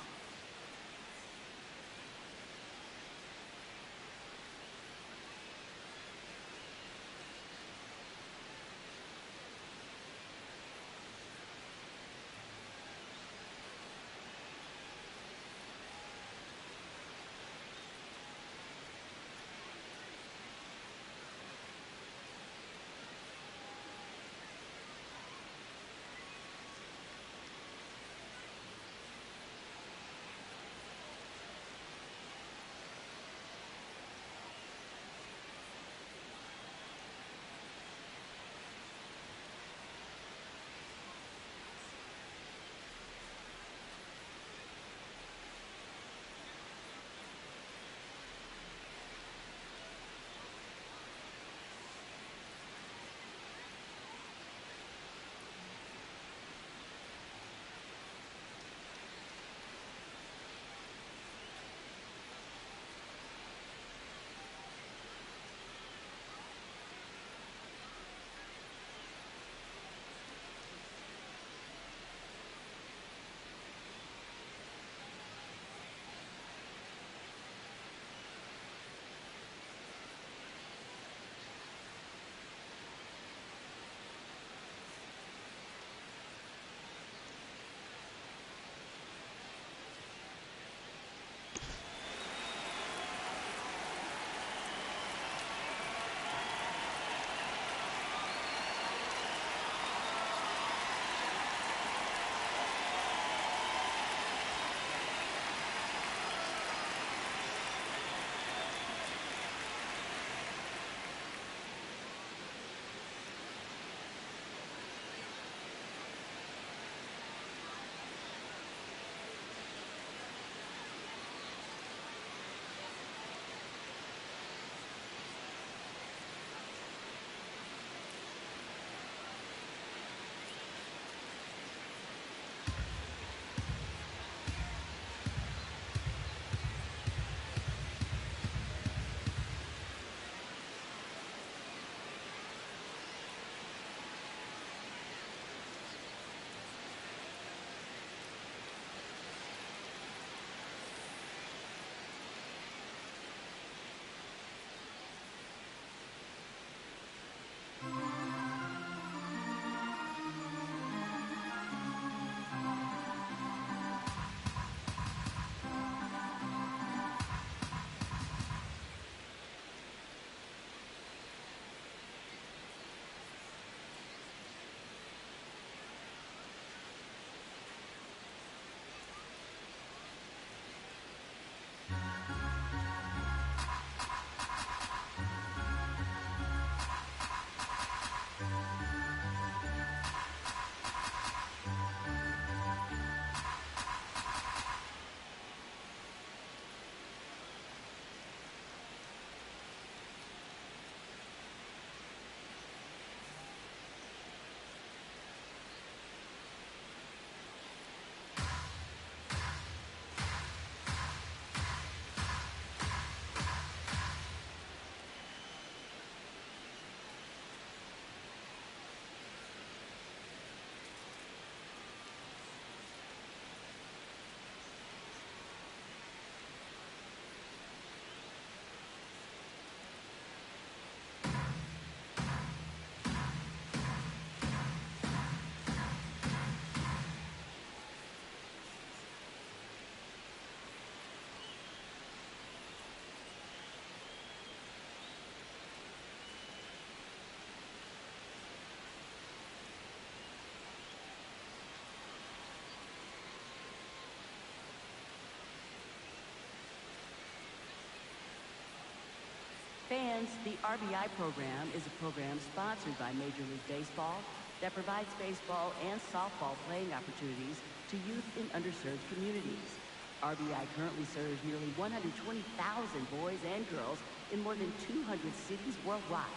Fans, the RBI program is a program sponsored by Major League Baseball that provides baseball and softball playing opportunities to youth in underserved communities. RBI currently serves nearly 120,000 boys and girls in more than 200 cities worldwide.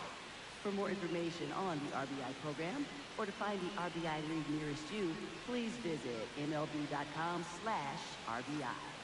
For more information on the RBI program or to find the RBI league nearest you, please visit MLB.com/RBI.